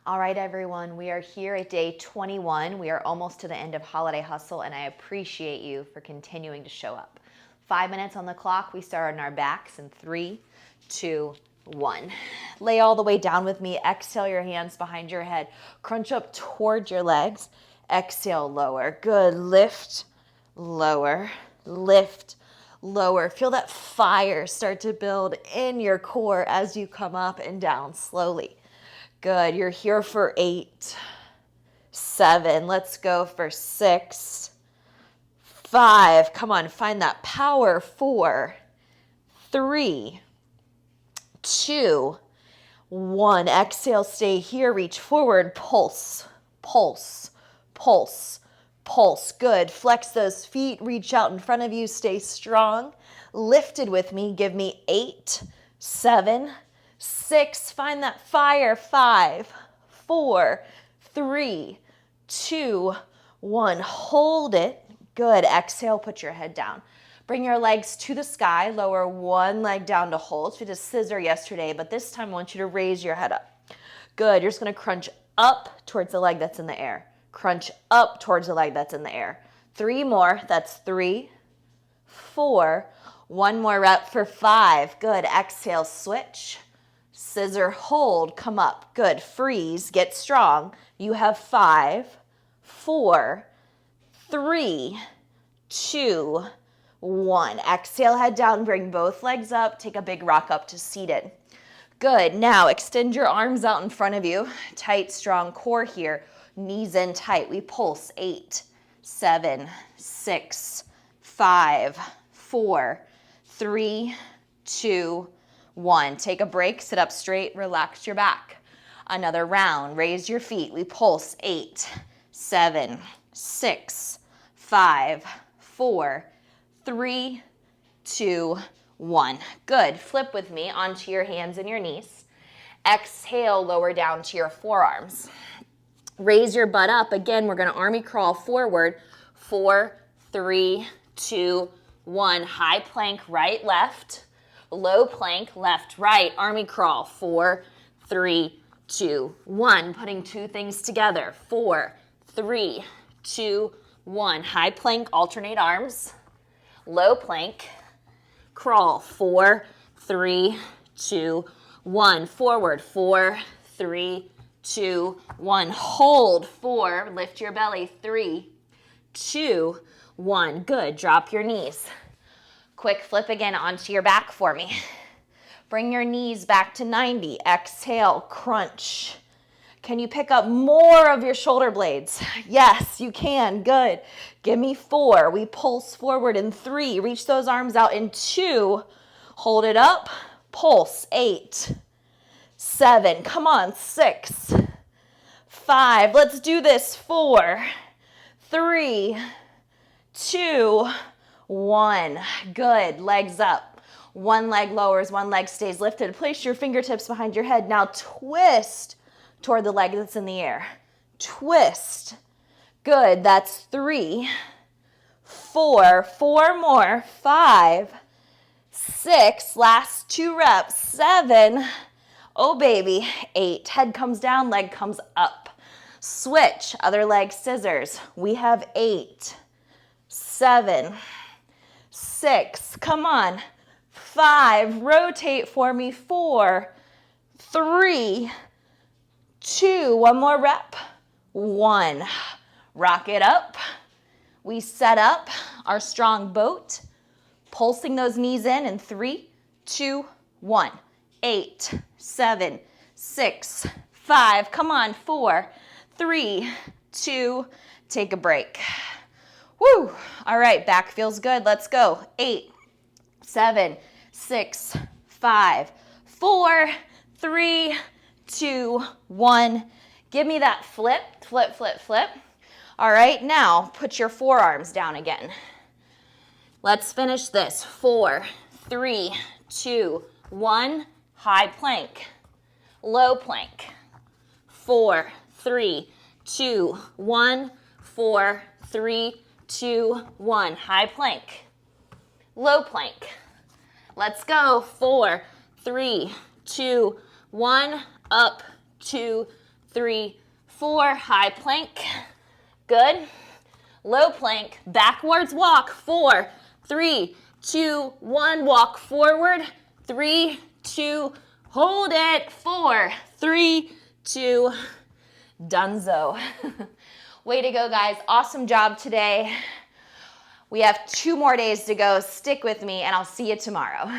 All right, everyone, we are here at day 21. We are almost to the end of Holiday Hustle, and I appreciate you for continuing to show up. 5 minutes on the clock. We start on our backs in 3, 2, 1. Lay all the way down with me. Exhale your hands behind your head. Crunch up toward your legs. Exhale, lower. Good. Lift, lower, lift, lower. Feel that fire start to build in your core as you come up and down slowly. Good. You're here for 8, 7. Let's go for 6, 5. Come on, find that power. 4, 3, 2, 1. Exhale, stay here. Reach forward. Pulse, pulse, pulse, pulse. Good. Flex those feet. Reach out in front of you. Stay strong. Lifted with me. Give me 8, 7, 6. Find that fire. 5, 4, 3, 2, 1. Hold it. Good. Exhale. Put your head down. Bring your legs to the sky. Lower one leg down to hold. So we did a scissor yesterday, but this time I want you to raise your head up. Good. You're just going to crunch up towards the leg that's in the air. Crunch up towards the leg that's in the air. 3 more. That's 3, 4. 1 more rep for 5. Good. Exhale. Switch. Scissor. Hold. Come up. Good. Freeze. Get strong. You have 5, 4, 3, 2, 1. Exhale, head down, bring both legs up, take a big rock up to seated. Good. Now extend your arms out in front of you. Tight, strong core here. Knees in tight. We pulse. 8, 7, 6, 5, 4, 3, 2, 1. Take a break, sit up straight, relax your back. Another round. Raise your feet. We pulse. 8, 7, 6, 5, 4, 3, 2, 1. Good. Flip with me onto your hands and your knees. Exhale, lower down to your forearms. Raise your butt up. Again, we're going to army crawl forward. 4, 3, 2, 1. High plank, right, left. Low plank, left, right. Army crawl. 4, 3, 2, 1. Putting two things together. 4, 3, 2, 1. High plank, alternate arms. Low plank, crawl. 4, 3, 2, 1. Forward. 4, 3, 2, 1. Hold. 4. Lift your belly. 3, 2, 1. Good. Drop your knees. Quick flip again onto your back for me. Bring your knees back to 90. Exhale. Crunch. Can you pick up more of your shoulder blades? Yes, you can. Good. Give me 4. We pulse forward in 3. Reach those arms out in 2. Hold it up. Pulse. 8, 7. Come on. 6, 5. Let's do this. 4, 3, 2, 1. Good. Legs up. One leg lowers, one leg stays lifted. Place your fingertips behind your head. Now twist toward the leg that's in the air. Twist. Good. That's 3, 4. 4 more. 5, 6. Last 2 reps. 7. Oh, baby. 8. Head comes down, leg comes up. Switch. Other leg scissors. We have 8, 7, 6. Come on. 5. Rotate for me. 4, 3, 2. One more rep. 1. Rock it up. We set up our strong boat. Pulsing those knees in 3, 2, 1. 8, 7, 6, 5. Come on. 4, 3, 2. Take a break. Woo. All right. Back feels good. Let's go. 8, 7, 6, 5, 4, 3, 2, 1. Give me that flip, flip, flip, flip. All right, now put your forearms down again. Let's finish this. 4, 3, 2, 1. High plank, low plank. 4, 3, 2, 1. 4, 3, 2, 1. High plank, low plank. Let's go. 4, 3, 2, 1. Up, 2, 3, 4, high plank. Good. Low plank, backwards walk. 4, 3, 2, 1, walk forward. 3, 2, hold it. 4, 3, 2, donezo. Way to go, guys. Awesome job today. We have 2 more days to go. Stick with me, and I'll see you tomorrow.